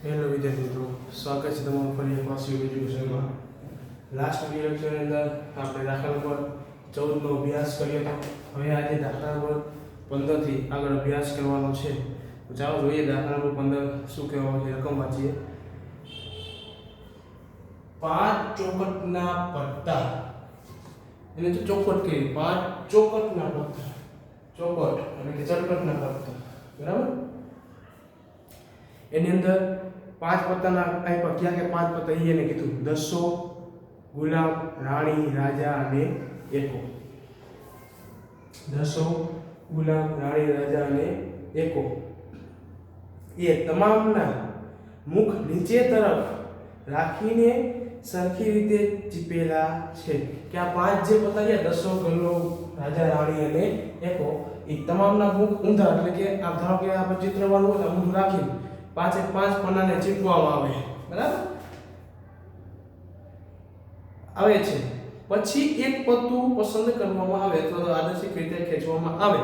Hello વિદ્યાર્થી મિત્રો, સ્વાગત છે તમારું ફરી એક પાછી એજ્યુકેશનમાં. લાસ્ટ વિડિયો લેક્ચરની અંદર આપણે દાખલા નંબર 14 નો અભ્યાસ કર્યો હતો. હવે આજે દાખલા નંબર 15 થી આગળ અભ્યાસ કરવાનો છે. તો ચાલો જોઈએ દાખલા નંબર 15 શું કહેવામાં છે. રકમ વાંચીએ. 5 ચોકટના પત્તા, એને જો ચોકટ કહે, 5 ચોકટના પત્તા, ચોકટ એટલે કે ચરકટના પત્તા, બરાબર. એની અંદર 5 પત્તાના આપ્યા. ક્યાં કે 5 પત્તા એને કીધું દસો, ગુલામ, રાણી, રાજા અને એકો. દસો, ગુલામ, રાણી, રાજા અને એકો એ તમામના મુખ નીચે તરફ રાખીને સરખી રીતે ચીપેલા છે. કે આ 5 જે પત્તા છે, દસો, ગુલામ, રાજા, રાણી અને એકો, એ તમામના મુખ ઊંધા, એટલે કે આ ધારો કે આ ચિત્ર વાળું હોય, ઊંધું રાખીને 5 પન્નાને ચીપવામાં આવે, બરાબર આવે છે. પછી એક પત્તું પસંદ કરવામાં આવે અથવા આદર્શિક રીતે ખેંચવામાં આવે.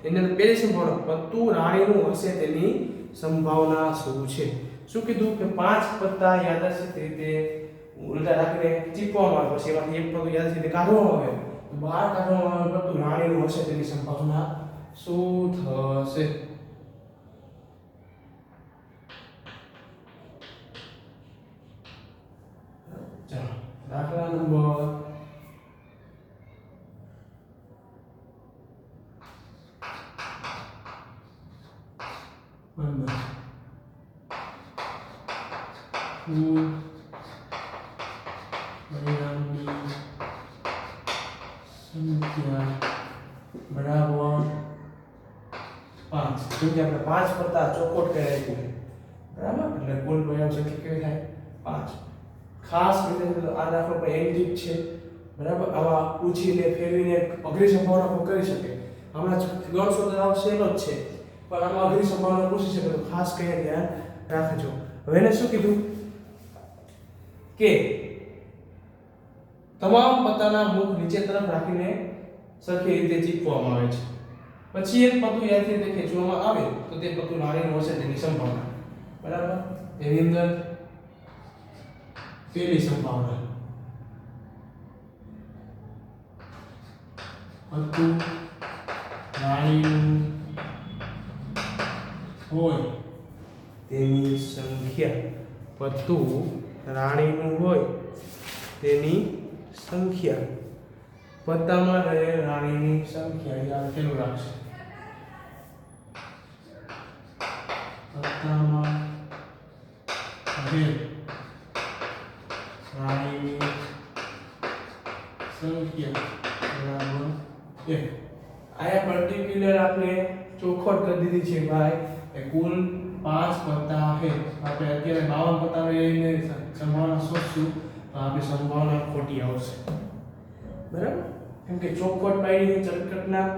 એની અંદર પહેલી સંભાવના પત્તું રાણીનું હશે તેની સંભાવના શું છે. શું કીધું કે 5 પત્તા યાદર્શિક રીતે ઉલટા રાખીને ચીપવામાં આવે. પછી એમાંથી એક પત્તું યાદર્શિક રીતે કાઢવામાં આવે, તો બહાર કાઢવામાં આવે પત્તું રાણીનું હશે તેની સંભાવના શું થશે. ચાલો દાખલા નંબર 15. પરિણામની સંખ્યા બરાબર 5. કેમ કે આપણે 5 પત્તા ચોકોટ કરાવી છે, બરાબર. એટલે કુલ પરિણામ સંખ્યા કેવી થાય? 5. ખાસ રીતે આ દાખલો પર એન્ટિક છે, બરાબર. આવા પૂછીને ફેરવીને અઘરી સંભાવના પણ કરી શકે. હમણાં ગણશો તો આવશે એનો જ છે, પણ આમાં અઘરી સંભાવના પૂછી શકે, તો ખાસ કહીને ધ્યાન રાખજો. હવે એને શું કીધું કે તમામ પત્તાના મુખ નીચે તરફ રાખીને સરખી રીતે ચીપવામાં આવે છે. પછી એક પત્તું યાદથી રીતે ખેંચવામાં આવે તો તે પત્તું રાણીનું હશે તેની સંભાવના, બરાબર. એની અંદર પહેલી સંભાવના પત્તું રાણીનું હોય તેની સંખ્યા. પત્તું રાણીનું હોય તેની સંખ્યા. પત્તામાં રહે રાણીની સંખ્યા, યાદ કેવું રાખશે. પત્તામાં રહે રાણીની સંખ્યા બરાબર 1. આયા પર્ટિક્યુલર આપણે ચોખવટ કરી દીધી છે ભાઈ, એ કુલ 5 પત્તા છે. આપણે અત્યારે 52 પત્તા લઈને સંભાવના શોધશું તો આપણી સંભાવના ખોટી આવશે, બરાબર. કેમ કે ચોખવટ પાડી ચરકટના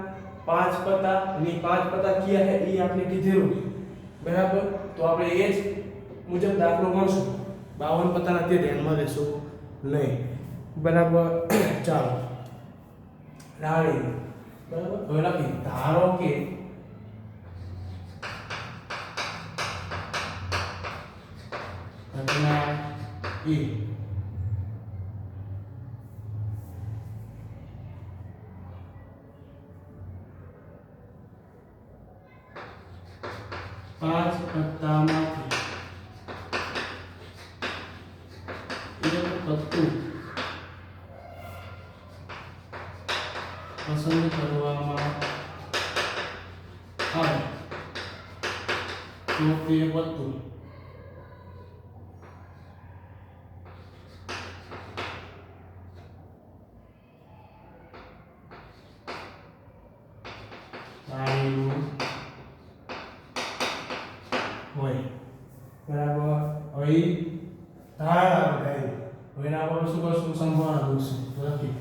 5 પત્તા અને 5 પત્તા કયા છે એ આપણે કીધેલું, બરાબર. તો આપણે એ જ મુજબ દાખલો ગણશું. 52 પત્તાના તે ધ્યાનમાં લેશું નહીં, બરાબર. ચાલો રાણી, બરાબર. હવે લખી ધારો કે ઘટના એ 5 પત્તામાંથી એક પત્તું પસંદ કરવામાં આવે તો તે પત્તું રાણીનું હોય, બરાબર. હવે ધારણા બતાવી. હવે એના પર શું કરશું? સંભાવના મૂકશું. લખી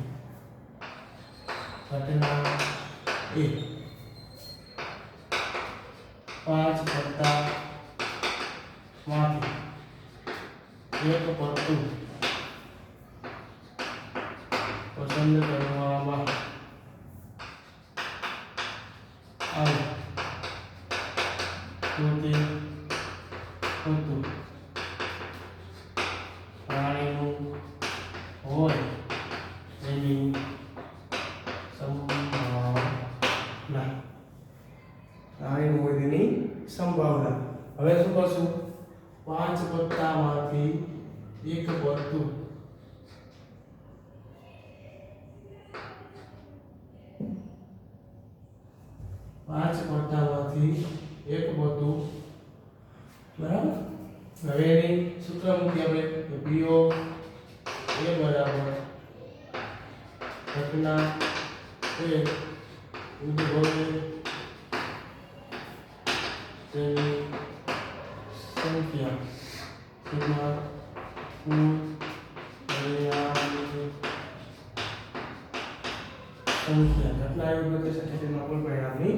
ઘટના એ 5 પત્તામાંથી એક પત્તું પસંદ કરવામાં આવે તો તે હતું રાણીનું હોય તેની સંભાવના. હવે શું કરશું? 5 પત્તામાંથી એક વધતું. 5 પત્તામાંથી એક વધતું. બરાબર. હવે એની સૂત્ર મૂકી આપણે કે PO એ બરાબર ઘટના એ ઉદ્ભવે તેની સંખ્યા સિગ્મા કુલ પરિણામની સંખ્યા. ઘટના એ ઉદ્ભવે છે તેના કુલ પરિણામની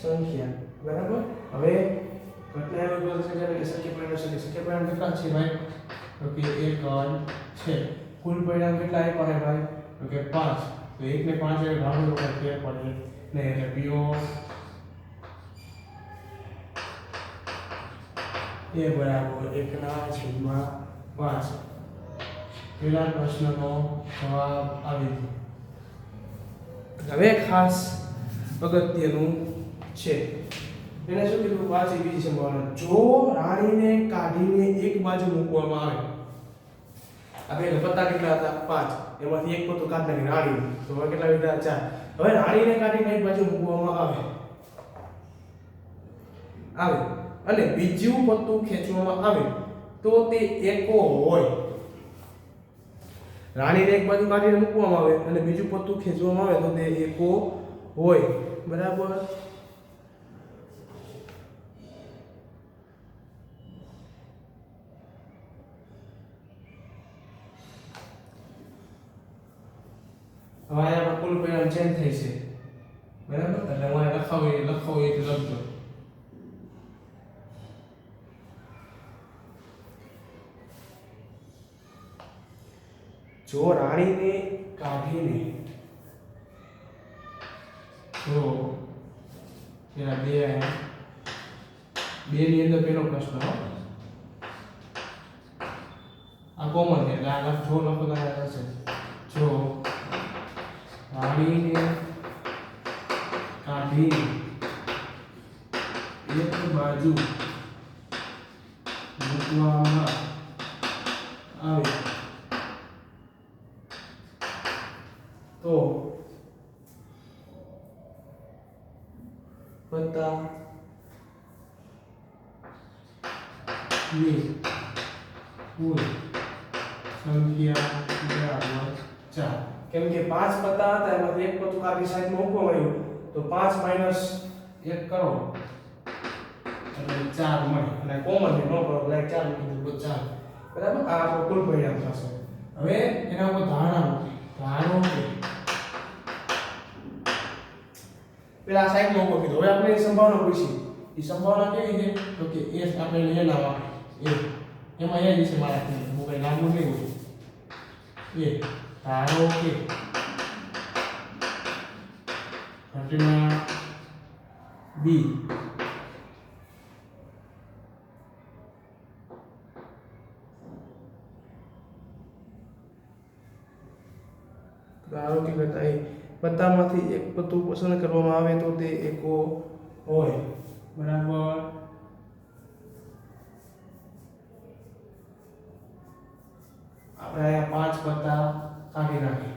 સંખ્યા. બરાબર. હવે ઘટના એ ઉદ્ભવે છે એટલે શક્ય પરિણામ કેટલા છે ભાઈ? તો કે 1 છે. કુલ પરિણામ કેટલા આપ્યા છે ભાઈ? તો કે 5. તો 1 ને 5 એ ભાગનો ફેર પડે ને એટલે PO એ બરાબર 1/5. પહેલા પ્રશ્નનો જવાબ આવી ગયો. હવે ખાસ અગત્યનું છે. એને શું કીધું? પાછી બીજી સંભાવના. જો રાણીને કાઢીને એક બાજુ મૂકવામાં આવે. આપણે પત્તા કેટલા હતા? 5. એમાંથી એક પત્તું કાઢી નાખી રાણી. તો હવે કેટલા વિધા? 4. હવે રાણીને કાઢીને એક બાજુ મૂકવામાં આવે અને બીજું પત્તું ખેંચવામાં આવે તો તે એકો હોય. રાણીને એક બાજુ કાઢીને મૂકવામાં આવે અને બીજું પત્તું ખેંચવામાં આવે તો તે એકો હોય. બરાબર. હવે આ કુલ પરિણામ ચેન્જ થઈ છે. બરાબર. એટલે હું આ લખાવું એ લખજો. જો રાણીને કાઢીને જો પેલા બે ની અંદર પેલો પ્રશ્ન આ કોમન છે એટલે આ જો લખો તો થશે. જો રાણીને કાઢીને એક બાજુ મૂકવામાં આવે તો પત્તા ની કુલ સંખ્યા બરાબર 4. કેમ કે 5 પત્તા હતા એમાંથી એક પત્તું કાઢી સાઈડમાં મૂકવામાં આવ્યું તો 5 માઈનસ 1 કરો એટલે 4 મળે અને કોમન છે નો કરો એટલે 4 મૂકી દીધું તો 4. બરાબર. આ આપણો કુલ પરિણામ થશે. હવે એના ઉપર ધારણા મૂકી. ધારો કે પેલા સાઈડમાં ઉભો કીધો. હવે આપણે સંભાવના પૂછી. એ સંભાવના કેવી છે? તો કે એ આપણે લઈ લાવવા એમાં એ વિશે મારા હું કઈ લાંબુ નહીં હોય. એ ધારો કે ઘટના B ધારો કે ઘટના પત્તામાંથી એક પત્તું પસંદ કરવામાં આવે તો તે એકો હોય. બરાબર. આપણે અહીંયા 5 પત્તા કાઢી નાખીએ.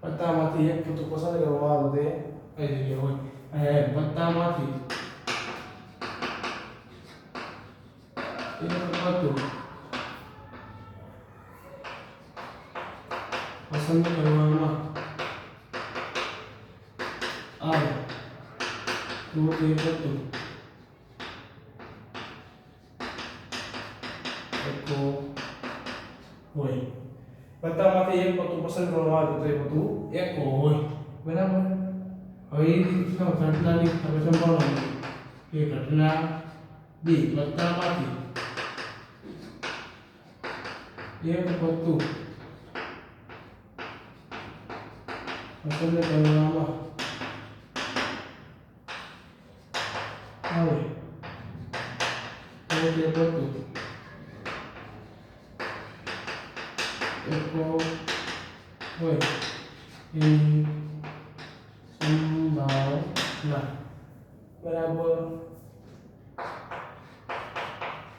પત્તામાંથી એક પત્તું પસંદ કરવામાં આવે તો તે કઈ જગ્યાએ હોય. અને પત્તામાંથી પસંદ કરવામાં આવે તો તે પત્તું એકો હોય. પત્તામાંથી એક પત્તું પસંદ કરવામાં આવે તો તે પત્તું એકો હોય. બરાબર. હવે એ ઘટનાની સંભાવના કે ઘટના B પત્તામાંથી એક પત્તું પસંદ કરવામાં આવે તો તે પત્તું એકો હોય એની સંભાવના બરાબર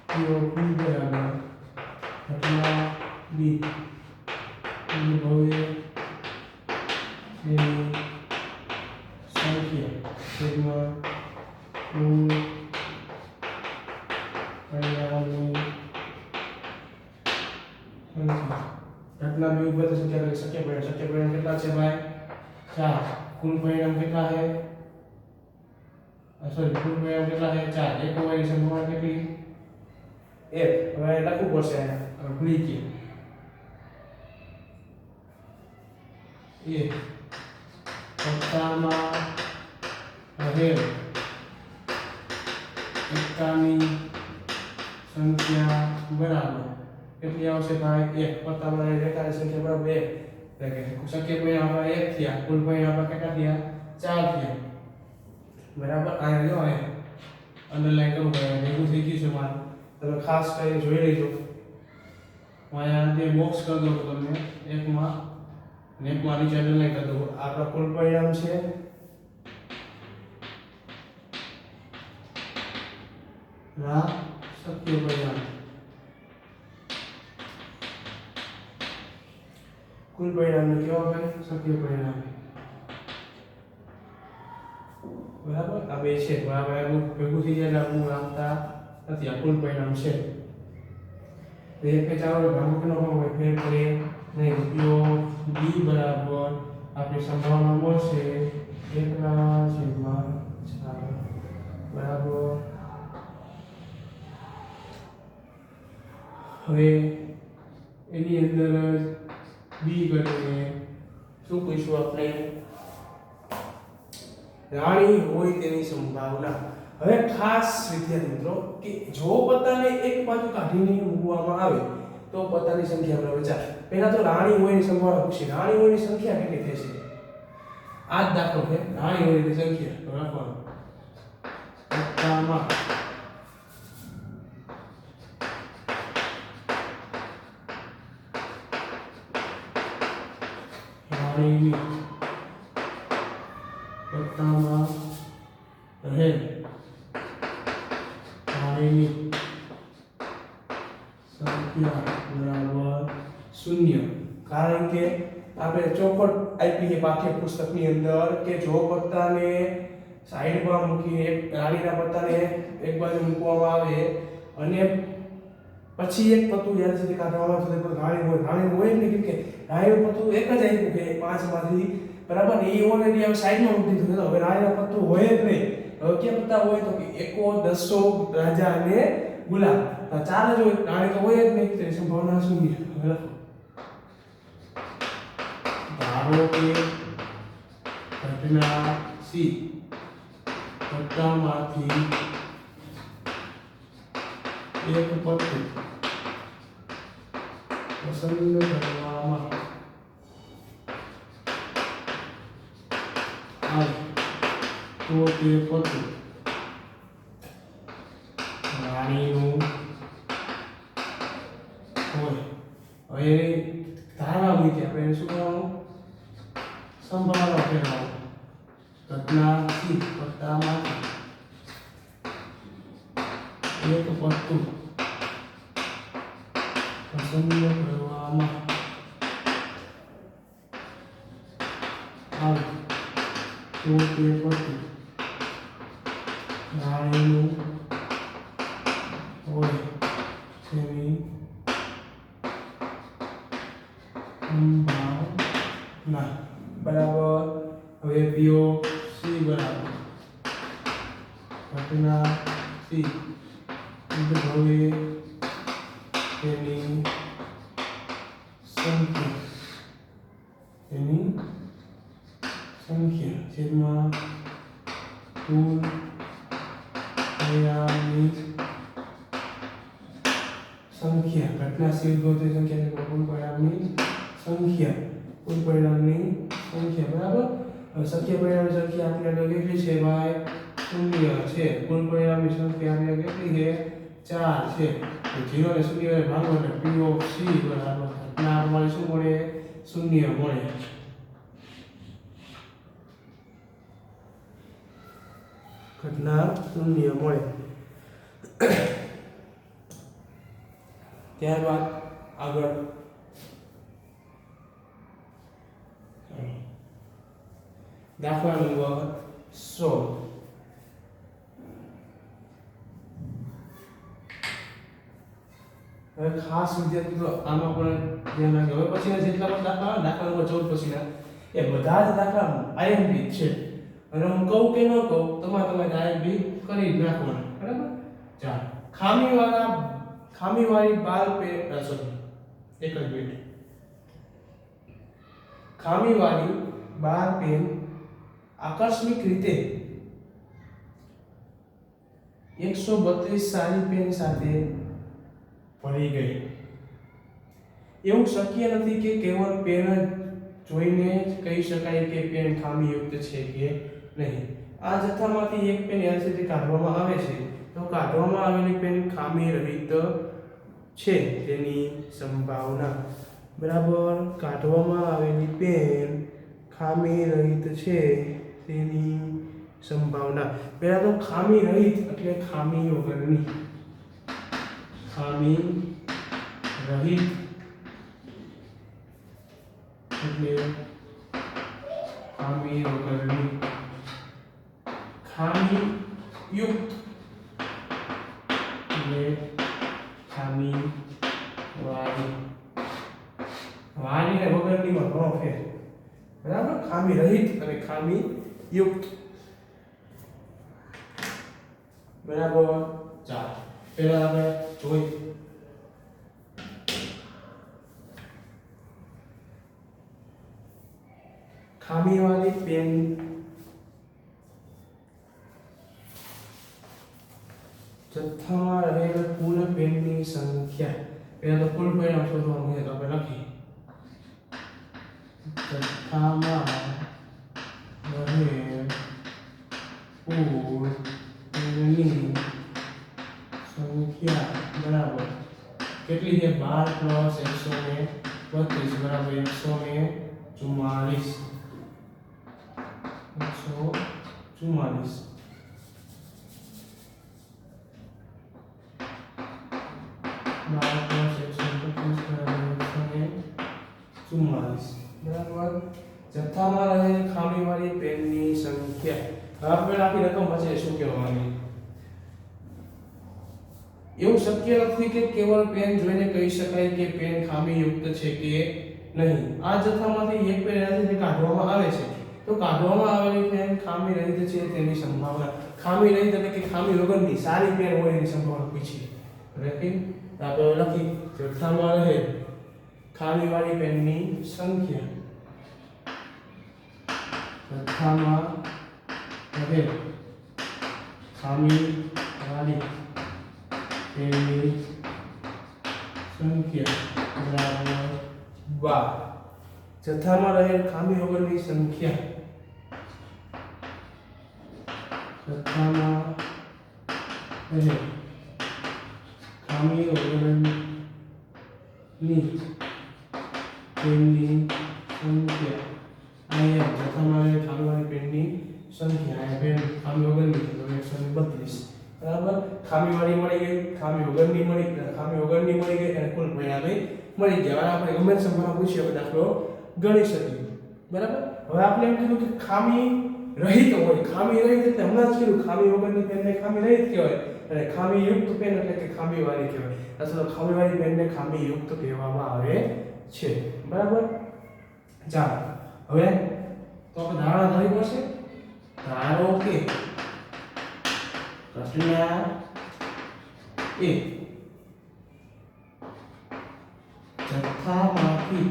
પી બરાબર ઘટના બી ઉદ્ભવે એની સંખ્યા છેદમાં કુલ પરિણામની સંખ્યા ઘટના બી ઉદ્ભવે સંખ્યા શક્ય પરિણામ કેટલા છે ભાઈ 4 કુલ પરિણામ કેટલા है સોરી કુલ પરિણામ કેટલા है 4 એક હોવાની સંભાવના કેટલી 1 હવે લખવું પડશે હવે ભૂલી ગયા એ પત્તામાં રહેલ એકાની સંખ્યા બરાબર કેટલી આવશે ભાઈ 1 પત્તામાં રહેલ એકાની સંખ્યા બરાબર 1 એટલે કે શક્ય પરિણામ 1 થયા કુલ પરિણામ કેટલા થયા 4 થયા બરાબર આ જો અહીંયા અંડરલાઈન કરવું પડે ભેગું થઈ ગયું છે મારું તમે ખાસ કરીને જોઈ લેજો હું અહીંયા જે બોક્સ કરી દઉં તમને એકમાં નીચે અંડરલાઈન કરી દઉં આપણા કુલ પરિણામ છે ના શક્ય પરિણામ કુલ પરિણામ ને કેવા ભાઈ શક્ય પરિણામ બરાબર આ બે છે બરાબર આ ભેગું થઈ જાય એટલે હું આપતા નથી આ કુલ પરિણામ છે તો એક કે ચાલો ભાગનો હોય ફેર કરીએ નહીં ઉપયોગ બી બરાબર આપણી સંભાવના મળશે 1/4 બરાબર હવે એની અંદર બી કરીને શું પૂછ્યું આપણે રાણી હોય તેની સંભાવના હવે ખાસ વિદ્યાર્થી મિત્રો કે જો પત્તાને એક બાજુ કાઢીને મૂકવામાં આવે તો પત્તાની સંખ્યા બરાબર 4 પહેલા તો રાણી હોય ની સંભાવના પૂછી રાણી હોય ની સંખ્યા કેટલી થશે આ જ દાખલો છે રાણી હોય ની સંખ્યા તો રાખવાનું પત્તામાં રાણીની પત્તામાં રહેલ રાણીની સંખ્યા બરાબર 0 કારણ કે આપણે ચોખવટ આપી છે પાઠ્યપુસ્તકની અંદર કે જો પત્તાને સાઈડમાં મૂકીને રાણીના પત્તાને એક બાજુ મૂકવામાં આવે અને પછી એક પત્તું યાદ સુધી કાઢવામાં આવે તો રાણી હોય ને કેમ કે રાણીનું પત્તું એક જ આપ્યું કે 5 માંથી બરાબર એ ઓલરેડી હવે સાઈડમાં મૂકી દીધું તો હવે રાણીના પત્તું હોય જ નહીં હવે ક્યાં પત્તા હોય તો કે એકો દસો રાજા અને ગુલાબ તો 4 જ હોય રાણી તો હોય જ નહીં તેની સંભાવના 0 હવે લખો ધારો કે ઘટના સી પત્તામાંથી એક પત્તું પસંદ કરવામાં આવે તો તે પત્તું રાણીનું હોય હવે ધારણા મૂકી આપણે શું કરવાનું સંભાવના ફેરવવાનું ઘટના સી પત્તામાંથી એક પત્તું પસંદ કરવામાં આવે તો તે પત્તું રાણીનું હોય તેની સંભાવના બરાબર હવે પીઓ સી બરાબર ઘટના સી ઉદ્ભવે તેની સંખ્યા છેદમાં કુલ પરિણામની સંખ્યા ઘટના સી ઉદ્ભવતી સંખ્યા છે કુલ પરિણામની સંખ્યા કુલ પરિણામની સંખ્યા બરાબર હવે શક્ય પરિણામની સંખ્યા આપણે કેટલી છે ભાઈ 0 છે કુલ પરિણામની સંખ્યા આપણે કેટલી છે 4 છે તો 0 ને 0 વડે ભાગો એટલે P of C બરાબર ઘટના પ્રમાણે શું મળે? શૂન્ય મળે. ઘટના શૂન્ય મળે. ત્યારબાદ આગળ દાખલા નંબર 16. હવે ખાસ વિદ્યાર્થીઓ આમાં પણ ધ્યાન રાખજો. હવે પછીના જેટલા પણ દાખલા દાખલા નંબર 14 પછીના એ બધા જ દાખલા IMP છે. અને હું કહું કે ન કહું તમારે IMP કરી જ નાખવાના. બરાબર? ચાલો. ખામીવાળી બાલ પેન સોરી એક જ મિનિટ. ખામીવાળી બાલ પેન આકસ્મિક રીતે 132 સારી પેન સાથે ભળી ગઈ. એવું શક્ય નથી કે કેવળ પેન જોઈને જ કહી શકાય કે પેન ખામીયુક્ત છે કે નહીં. આ જથ્થામાંથી એક પેન LCD કાઢવામાં આવે છે તો કાઢવામાં આવેલી પેન ખામી રહિત છે તેની સંભાવના. બરાબર? કાઢવામાં આવેલી પેન ખામી રહિત છે તેની સંભાવના. પહેલા તો ખામી રહિત એટલે ખામી વગરની. ખામી રહિત એટલે ખામી વગરની. ખામી યુક્ત એટલે ખામી વાળી. વાળી ને વગરની માં ઘણો ફેર. બરાબર? ખામી રહિત અને ખામી યુક્ત. બરાબર? ચાલો પહેલા આપણે જોઈએ ખામીવાળી પેન જથ્થામાં રહેલ કુલ પેનની સંખ્યા. પહેલા તો કુલ પરિણામ શોધવાનું છે તો આપણે લખીએ જથ્થામાં રહેલ કુલ પેનની સંખ્યા બરાબર કેટલી છે? 12 + 132 બરાબર 144. 144 બરાબર. જથ્થામાં રહેલ ખામીવાળી પેનની સંખ્યા. હવે આપણે આખી રકમ પછી શું કહેવાની? એવું શક્ય નથી કે કેવળ પેન જોઈને કહી શકાય કે પેન ખામીયુક્ત છે કે નહીં. આ જથ્થામાંથી એક પેન LCD કાઢવામાં આવે છે તો કાઢવામાં આવેલી પેન ખામી રહિત છે તેની સંભાવના. ખામી રહિત એટલે કે ખામી વગરની સારી પેન હોય એની સંભાવના પૂછી. લખી આપણે લખી જથ્થામાં રહે ખામીવાળી પેનની સંખ્યા. જથ્થામાં રહે ખામીવાળી પેનની સંખ્યા બરાબર 12. જથ્થામાં રહેલ ખામી વગરની સંખ્યા. જથ્થામાં રહેલ ખામી વગરની પેનની સંખ્યા. અહીંયા જથ્થામાં રહેલ ખામીવાળી પેનની સંખ્યા. અહીંયા પેન ખામી વગરની 132. બરાબર? ખામીવાળી મળી ગઈ, ખામી વગરની મળી ગઈ અને કુલ પરિણામે મળી ગયા. આપણે ગમે તે સંભાવના પૂછીએ આપણે દાખલો ગણી શકીએ. બરાબર? હવે આપણે એમ કીધું કે ખામી રહિત હોય. ખામી રહિત એટલે હમણાં જ કીધું ખામી વગરની પેનને ખામી રહિત કહેવાય અને ખામી યુક્ત પેન એટલે કે ખામીવાળી કહેવાય. અથવા ખામીવાળી પેનને ખામી યુક્ત કહેવામાં આવે છે. બરાબર? ચાલો હવે તો આપણે ધારણા ધરી પડશે. ધારો કે ઘટના એ જથ્થામાંથી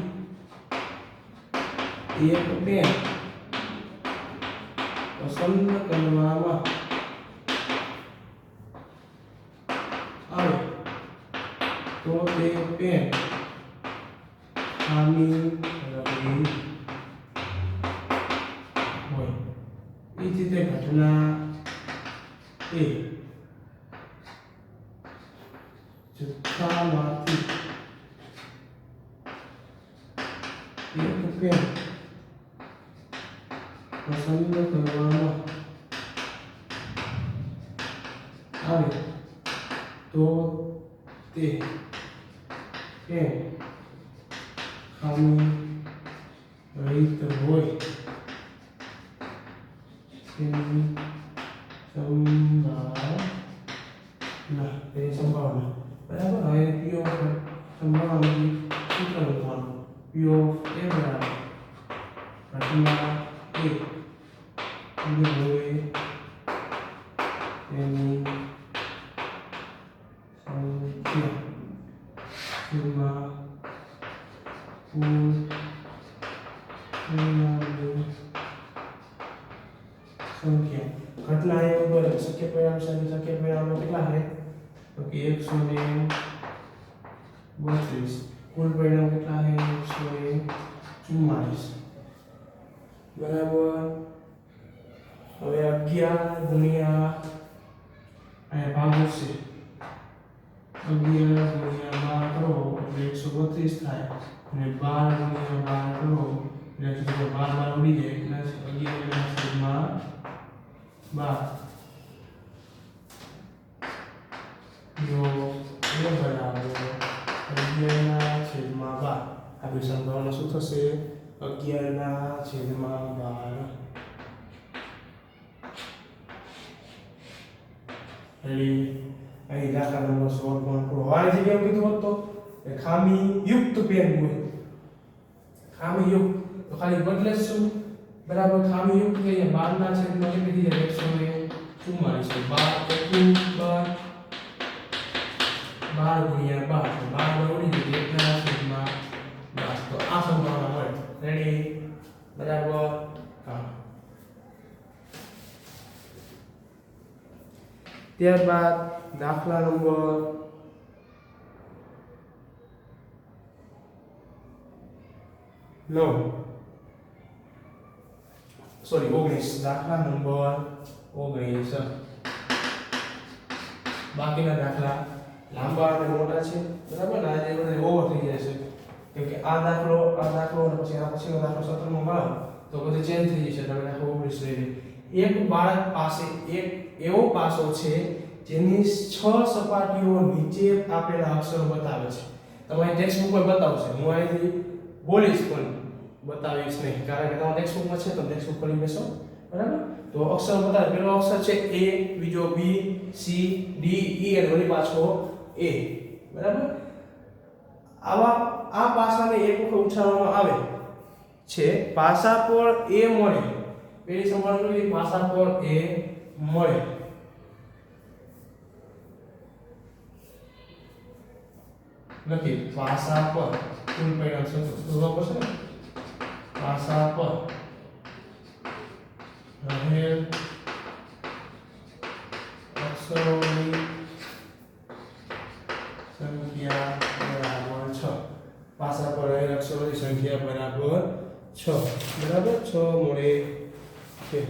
એક પેન પસંદ કરવામાં આવે તો તે પેન ખામી રહિત હોય. એ જ રીતે ઘટના એ જથ્થામાંથી એક પેન પસંદ કરવામાં આવે તો તે પેન ખામી રહિત હોય તેની સંભાવના બરાબર. હવે પી ઓફ સંભાવનાની સૂત્ર લખવાનું. પી ઓફ એ બરાબર ઘટના એ હોય તેની સંખ્યા જેમાં કુલ પરિણામની સંખ્યા. ઘટના એ બરાબર શક્ય પરિણામ છે. શક્ય પરિણામો કેટલા છે? તો કે 132. કુલ પરિણામ કેટલા છે? 144 બરાબર. હવે 11 ગુણ્યા અને ભાગો છે 11 ગુણ્યા 12 કરો એટલે 132 થાય અને 12 ગુણ્યા 12 કરો એટલે 12 ઉડી જાય એટલે 11 ના છેદમાં 12 જો એ બરાબર 11 ના છેદમાં 12 આપણી સંભાવના શું થશે? 11 ના છેદમાં 12 અહીં દાખલા નંબર 16 પણ પૂરો. આ જગ્યાએ કીધું હોત તો ખામી યુક્ત પેન હોય. ખામી યુક્ત તો ખાલી બદલે શું બરાબર? ખામી યુક્ત કે 12 ના છેદમાં કેટલી થઈ જાય? 144. 12 ગુણ્યા 12 ઉડી જાય 1 ના છેદમાં 12. તો આ સંભાવના મળે. રેડી બરાબર. હા, ત્યારબાદ દાખલા નંબર 19. દાખલા નંબર 19. બાકીના દાખલા લાંબા અને મોટા છે બરાબર ને? આજે બધા ઓવર થઈ જાય છે કેમ કે આ દાખલો અને પછી આ પછીનો દાખલો 17 માં મળાવો તો બધું ચેન્જ થઈ જશે. તમે દાખલો 19 લઈ લે. એક બાળક પાસે એક એવો પાસો છે જેની 6 સપાટીઓ નીચે આપેલા અક્ષરો બતાવે છે. તમારી ટેક્સ્ટ બુક પર બતાવશે. હું અહીંથી બોલીશ પણ બતાવીશ નહીં કારણ કે તમારા ટેક્સ્ટ બુકમાં છે તો ટેક્સ્ટ બુક કરી બેસો બરાબર. તો અક્ષર બતાવે. પહેલો અક્ષર છે A, બીજો B, C, D, E અને વળી પાછો A બરાબર. આ પાસાને એક વખત ઉછાળવામાં આવે છે પાસા પર A મળે. પેલી સંભાવના કેટલી? પાસા પર A મળે. લખી પાસા પર કુલ પરિણામ શોધવા પડશે ને. પાસા પર રહેલ અક્ષરોની સંખ્યા બરાબર 6. પાસા પર રહેલ અક્ષરોની સંખ્યા બરાબર 6 બરાબર 6 મળે છે.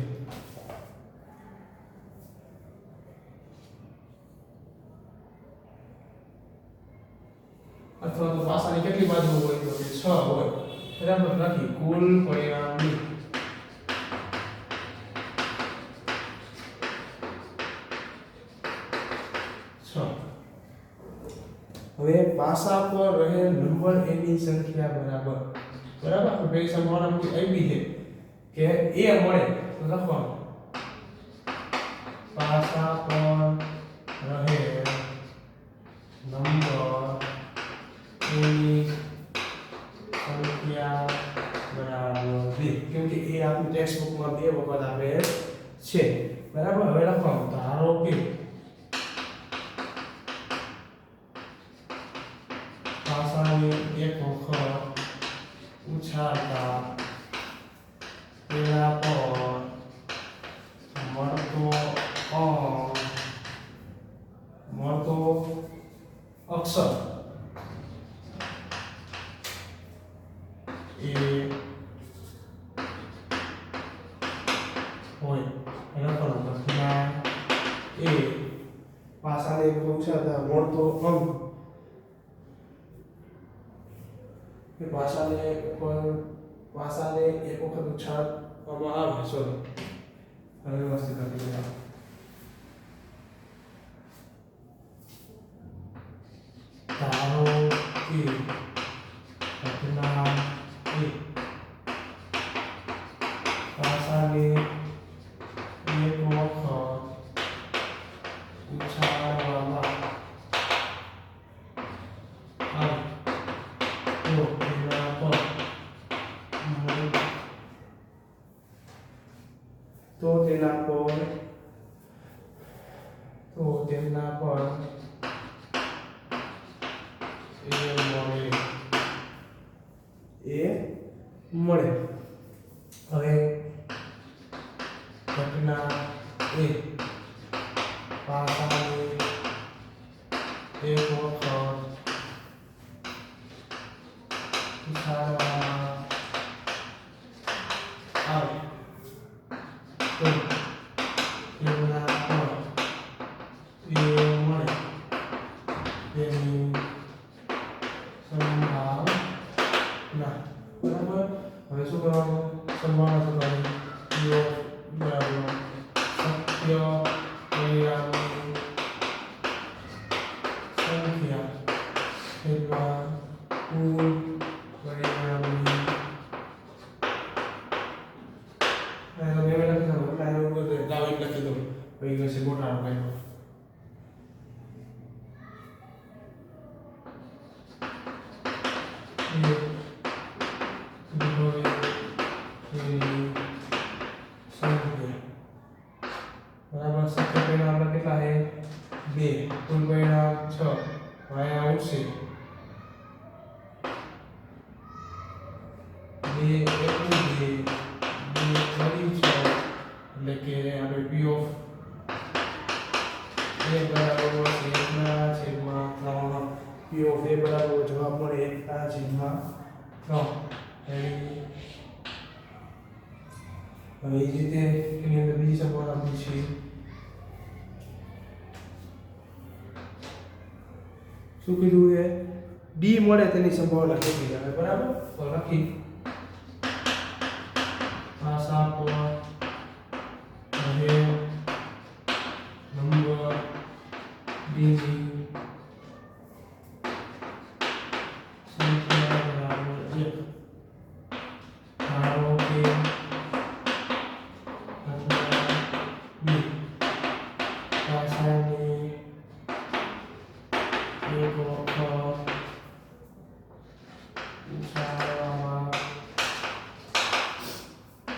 અથવા તો પાસાની કેટલી બાજુ હોય તો કે 6 હોય બરાબર. લખી કુલ પરિણામની હવે પાસા પર રહેલ નંબર a ની સંખ્યા બરાબર તો બે સંભાવના આપી છે કે a મળે તો લખવાનું પાસા પર રહેલ નંબર a ની સંખ્યા બરાબર 2 કેમ કે એ આપણી ટેક્સ્ટ બુકમાં 2 વખત આપેલ છે બરાબર. હવે લખવાનું ધારો કે પાસાની એક વખત ઉછાળતા પેલા પર મળતો અક્ષર એ હોય એના પર ઘટના એ પાસાને એક વખત ઉછાળતા મળતો અંક કે ભાષાને એક વખત ઉચ્ચારવામાં આવે સોરી હવે વ્યવસ્થિત કરી દેવા ધારો કે ઘટના એ ભાષાને એક વખત ઉચ્ચારવામાં આવે તો તેના પર એ મળે હવે ઘટના એ ભાષાને એક વખત ઉચ્ચારવામાં આવે તો તેના પર એ મળે તેની સંભાવના બરાબર હવે શું કરવાનું સંભાવના શોધવાની બરાબર સત્ય પરિણામની સંખ્યા છેદમાં કુલ પરિણામની લખી દો પછી કશે ગોટાળો કર્યો बराबर सत्य परिणाम कितना है 2 कुल परिणाम 6 वाया उठसे 2 એટલે કે આપણે p ઓફ a બરાબર છે 1/3 p ઓફ a બરાબર જવાબ મળે 1/3 હવે એ જ રીતે એની અંદર બીજી સંભાવના આપી છે શું કીધું છે ડી મળે તેની સંભાવના કેટલી છે બરાબર તો લખી ભાષા પર રહે નંબર ડી ની સંખ્યા બરાબર 1 ધારો કે ભાષાની એક વખત ઉચ્ચારવામાં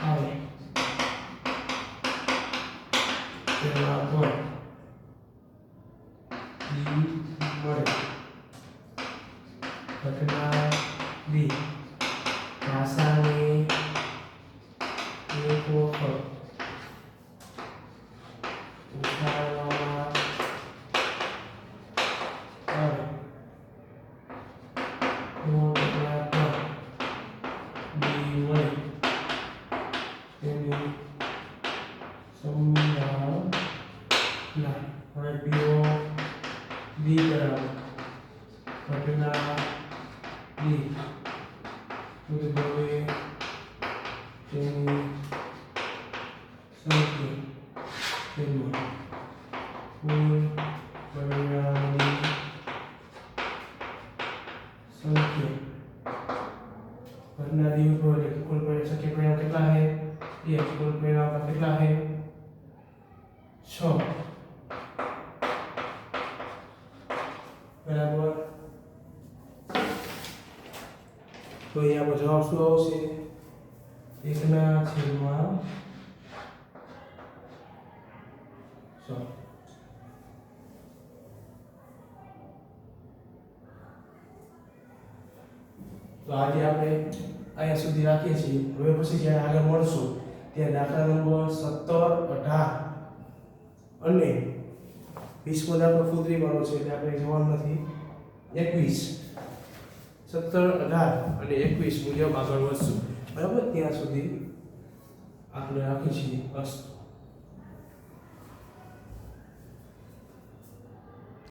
આવે તેના પર ડી મળે ઘટના બી ભાષાની એક વખત ઉચ્ચારવામાં આવે તો તેના પર ડી મળે તેની સંભાવના હવે પીઓ બી બરાબર ઘટના બી ઉદ્ભવે તેની સંખ્યા તેમાં કુલ પરિણામની સંખ્યા घटना दी हुई है कुल परिणाम संख्या परिणाम कितना है ये कुल परिणाम का कितना है 6 बराबर तो यहाँ पर जवाब શું આવશે 1/6 તો આજે આપણે અહીંયા સુધી રાખીએ છીએ હવે પછી જ્યારે આગળ મળશું ત્યાં દાખલા નંબર 17 18 અને 20મો દાખલો ફૂદરીવાનો છે એટલે આપણે જવાનું નથી 21 17 18 અને 21 મુજબ આગળ વધશું બરાબર ત્યાં સુધી આપણે રાખીએ છીએ અસ્તુ